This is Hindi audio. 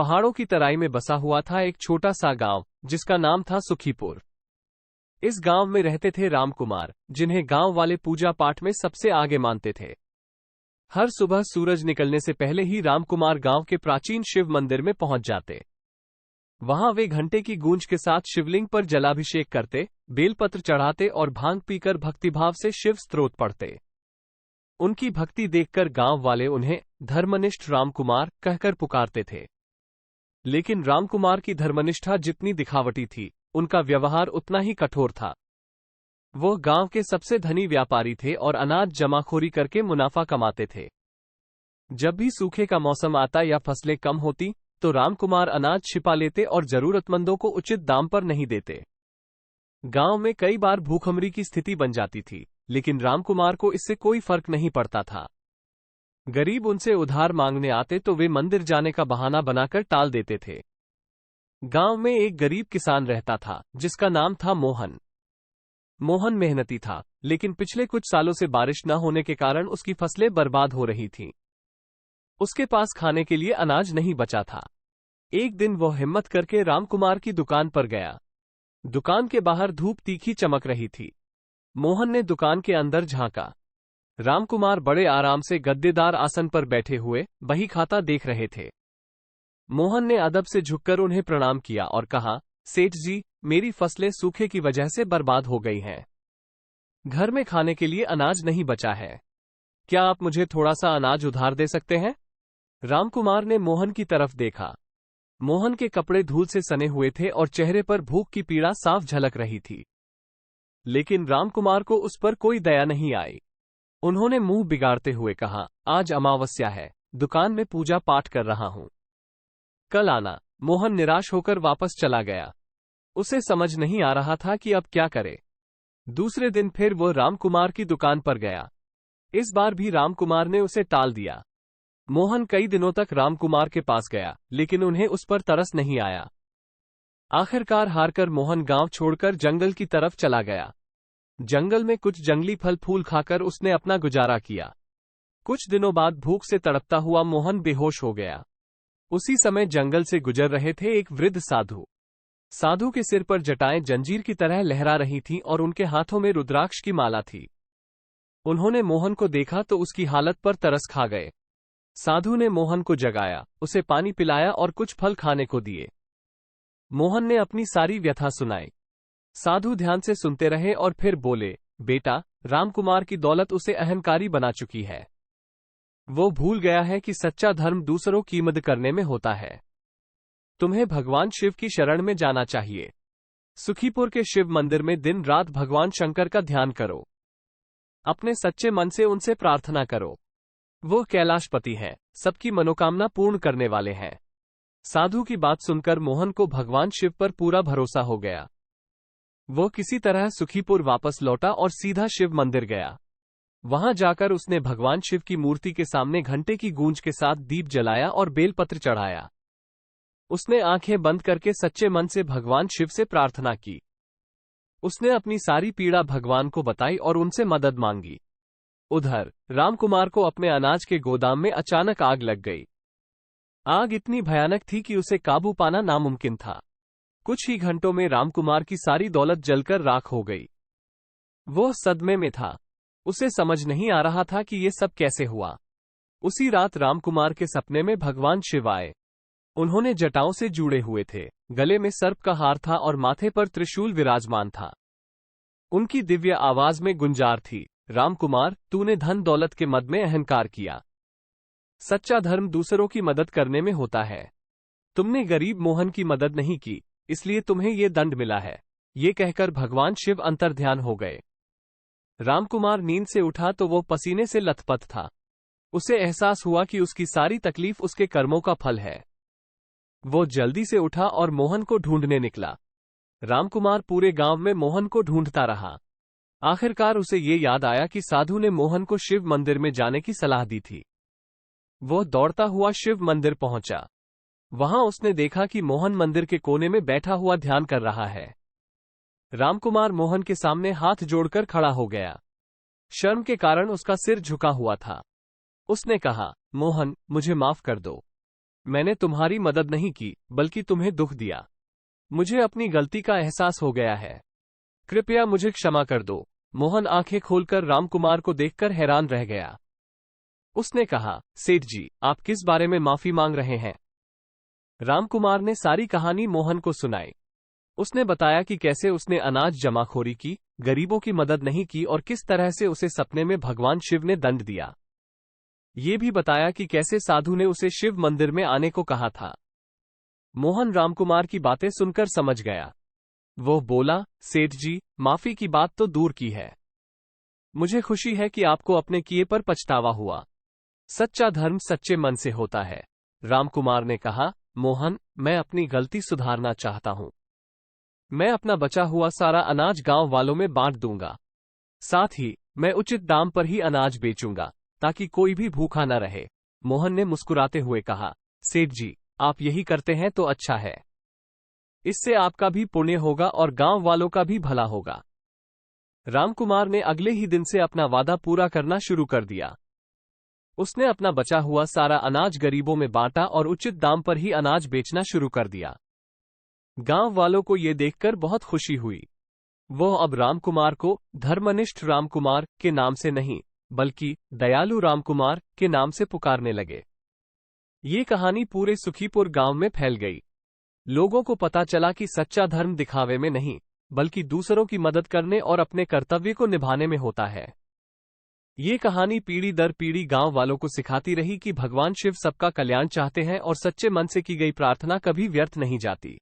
पहाड़ों की तराई में बसा हुआ था एक छोटा सा गांव, जिसका नाम था सुखीपुर। इस गांव में रहते थे रामकुमार, जिन्हें गांव वाले पूजा पाठ में सबसे आगे मानते थे। हर सुबह सूरज निकलने से पहले ही रामकुमार गांव के प्राचीन शिव मंदिर में पहुंच जाते। वहां वे घंटे की गूंज के साथ शिवलिंग पर जलाभिषेक करते, बेलपत्र चढ़ाते और भांग पीकर भक्तिभाव से शिव स्तोत्र पढ़ते। उनकी भक्ति देखकर गांव वाले उन्हें धर्मनिष्ठ रामकुमार कहकर पुकारते थे। लेकिन रामकुमार की धर्मनिष्ठा जितनी दिखावटी थी, उनका व्यवहार उतना ही कठोर था। वो गांव के सबसे धनी व्यापारी थे और अनाज जमाखोरी करके मुनाफा कमाते थे। जब भी सूखे का मौसम आता या फसलें कम होती, तो रामकुमार अनाज छिपा लेते और जरूरतमंदों को उचित दाम पर नहीं देते। गांव में कई बार भूखमरी की स्थिति बन जाती थी, लेकिन रामकुमार को इससे कोई फर्क नहीं पड़ता था। गरीब उनसे उधार मांगने आते तो वे मंदिर जाने का बहाना बनाकर टाल देते थे। गांव में एक गरीब किसान रहता था, जिसका नाम था मोहन। मोहन मेहनती था, लेकिन पिछले कुछ सालों से बारिश न होने के कारण उसकी फसलें बर्बाद हो रही थीं। उसके पास खाने के लिए अनाज नहीं बचा था। एक दिन वह हिम्मत करके रामकुमार की दुकान पर गया। दुकान के बाहर धूप तीखी चमक रही थी। मोहन ने दुकान के अंदर झांका। रामकुमार बड़े आराम से गद्देदार आसन पर बैठे हुए बही खाता देख रहे थे। मोहन ने अदब से झुककर उन्हें प्रणाम किया और कहा, सेठ जी, मेरी फसलें सूखे की वजह से बर्बाद हो गई हैं। घर में खाने के लिए अनाज नहीं बचा है। क्या आप मुझे थोड़ा सा अनाज उधार दे सकते हैं? रामकुमार ने मोहन की तरफ देखा। मोहन के कपड़े धूल से सने हुए थे और चेहरे पर भूख की पीड़ा साफ झलक रही थी। लेकिन रामकुमार को उस पर कोई दया नहीं आई। उन्होंने मुंह बिगाड़ते हुए कहा, आज अमावस्या है, दुकान में पूजा पाठ कर रहा हूं, कल आना। मोहन निराश होकर वापस चला गया। उसे समझ नहीं आ रहा था कि अब क्या करे। दूसरे दिन फिर वो रामकुमार की दुकान पर गया। इस बार भी रामकुमार ने उसे टाल दिया। मोहन कई दिनों तक रामकुमार के पास गया, लेकिन उन्हें उस पर तरस नहीं आया। आखिरकार हारकर मोहन गांव छोड़कर जंगल की तरफ चला गया। जंगल में कुछ जंगली फल फूल खाकर उसने अपना गुजारा किया। कुछ दिनों बाद भूख से तड़पता हुआ मोहन बेहोश हो गया। उसी समय जंगल से गुजर रहे थे एक वृद्ध साधु। साधु के सिर पर जटाएं जंजीर की तरह लहरा रही थीं और उनके हाथों में रुद्राक्ष की माला थी। उन्होंने मोहन को देखा तो उसकी हालत पर तरस खा गए। साधु ने मोहन को जगाया, उसे पानी पिलाया और कुछ फल खाने को दिए। मोहन ने अपनी सारी व्यथा सुनाई। साधु ध्यान से सुनते रहे और फिर बोले, बेटा, रामकुमार की दौलत उसे अहंकारी बना चुकी है। वो भूल गया है कि सच्चा धर्म दूसरों की मदद करने में होता है। तुम्हें भगवान शिव की शरण में जाना चाहिए। सुखीपुर के शिव मंदिर में दिन रात भगवान शंकर का ध्यान करो। अपने सच्चे मन से उनसे प्रार्थना करो। वो कैलाशपति हैं, सबकी मनोकामना पूर्ण करने वाले हैं। साधु की बात सुनकर मोहन को भगवान शिव पर पूरा भरोसा हो गया। वो किसी तरह सुखीपुर वापस लौटा और सीधा शिव मंदिर गया। वहां जाकर उसने भगवान शिव की मूर्ति के सामने घंटे की गूंज के साथ दीप जलाया और बेलपत्र चढ़ाया। उसने आंखें बंद करके सच्चे मन से भगवान शिव से प्रार्थना की। उसने अपनी सारी पीड़ा भगवान को बताई और उनसे मदद मांगी। उधर रामकुमार को अपने अनाज के गोदाम में अचानक आग लग गई। आग इतनी भयानक थी कि उसे काबू पाना नामुमकिन था। कुछ ही घंटों में रामकुमार की सारी दौलत जलकर राख हो गई। वो सदमे में था। उसे समझ नहीं आ रहा था कि ये सब कैसे हुआ। उसी रात रामकुमार के सपने में भगवान शिव आए। उन्होंने जटाओं से जुड़े हुए थे, गले में सर्प का हार था और माथे पर त्रिशूल विराजमान था। उनकी दिव्य आवाज में गुंजार थी, रामकुमार, तूने धन दौलत के मद में अहंकार किया। सच्चा धर्म दूसरों की मदद करने में होता है। तुमने गरीब मोहन की मदद नहीं की, इसलिए तुम्हें ये दंड मिला है। ये कहकर भगवान शिव अंतर्ध्यान हो गए। रामकुमार नींद से उठा तो वो पसीने से लथपथ था। उसे एहसास हुआ कि उसकी सारी तकलीफ उसके कर्मों का फल है। वो जल्दी से उठा और मोहन को ढूंढने निकला। रामकुमार पूरे गांव में मोहन को ढूंढता रहा। आखिरकार उसे ये याद आया कि साधु ने मोहन को शिव मंदिर में जाने की सलाह दी थी। वो दौड़ता हुआ शिव मंदिर पहुंचा। वहां उसने देखा कि मोहन मंदिर के कोने में बैठा हुआ ध्यान कर रहा है। रामकुमार मोहन के सामने हाथ जोड़कर खड़ा हो गया। शर्म के कारण उसका सिर झुका हुआ था। उसने कहा, मोहन, मुझे माफ कर दो। मैंने तुम्हारी मदद नहीं की, बल्कि तुम्हें दुख दिया। मुझे अपनी गलती का एहसास हो गया है। कृपया मुझे क्षमा कर दो। मोहन आंखें खोलकर रामकुमार को देखकर हैरान रह गया। उसने कहा, सेठ जी, आप किस बारे में माफी मांग रहे हैं? रामकुमार ने सारी कहानी मोहन को सुनाई। उसने बताया कि कैसे उसने अनाज जमाखोरी की, गरीबों की मदद नहीं की और किस तरह से उसे सपने में भगवान शिव ने दंड दिया। ये भी बताया कि कैसे साधु ने उसे शिव मंदिर में आने को कहा था। मोहन रामकुमार की बातें सुनकर समझ गया। वो बोला, सेठ जी, माफी की बात तो दूर की है। मुझे खुशी है कि आपको अपने किए पर पछतावा हुआ। सच्चा धर्म सच्चे मन से होता है। रामकुमार ने कहा, मोहन, मैं अपनी गलती सुधारना चाहता हूं। मैं अपना बचा हुआ सारा अनाज गांव वालों में बांट दूंगा। साथ ही मैं उचित दाम पर ही अनाज बेचूंगा, ताकि कोई भी भूखा न रहे। मोहन ने मुस्कुराते हुए कहा, सेठ जी, आप यही करते हैं तो अच्छा है। इससे आपका भी पुण्य होगा और गांव वालों का भी भला होगा। रामकुमार ने अगले ही दिन से अपना वादा पूरा करना शुरू कर दिया। उसने अपना बचा हुआ सारा अनाज गरीबों में बांटा और उचित दाम पर ही अनाज बेचना शुरू कर दिया। गांव वालों को यह देखकर बहुत खुशी हुई। वो अब रामकुमार को धर्मनिष्ठ रामकुमार के नाम से नहीं, बल्कि दयालु रामकुमार के नाम से पुकारने लगे। ये कहानी पूरे सुखीपुर गांव में फैल गई। लोगों को पता चला कि सच्चा धर्म दिखावे में नहीं, बल्कि दूसरों की मदद करने और अपने कर्तव्य को निभाने में होता है। ये कहानी पीढ़ी दर पीढ़ी गांव वालों को सिखाती रही कि भगवान शिव सबका कल्याण चाहते हैं और सच्चे मन से की गई प्रार्थना कभी व्यर्थ नहीं जाती।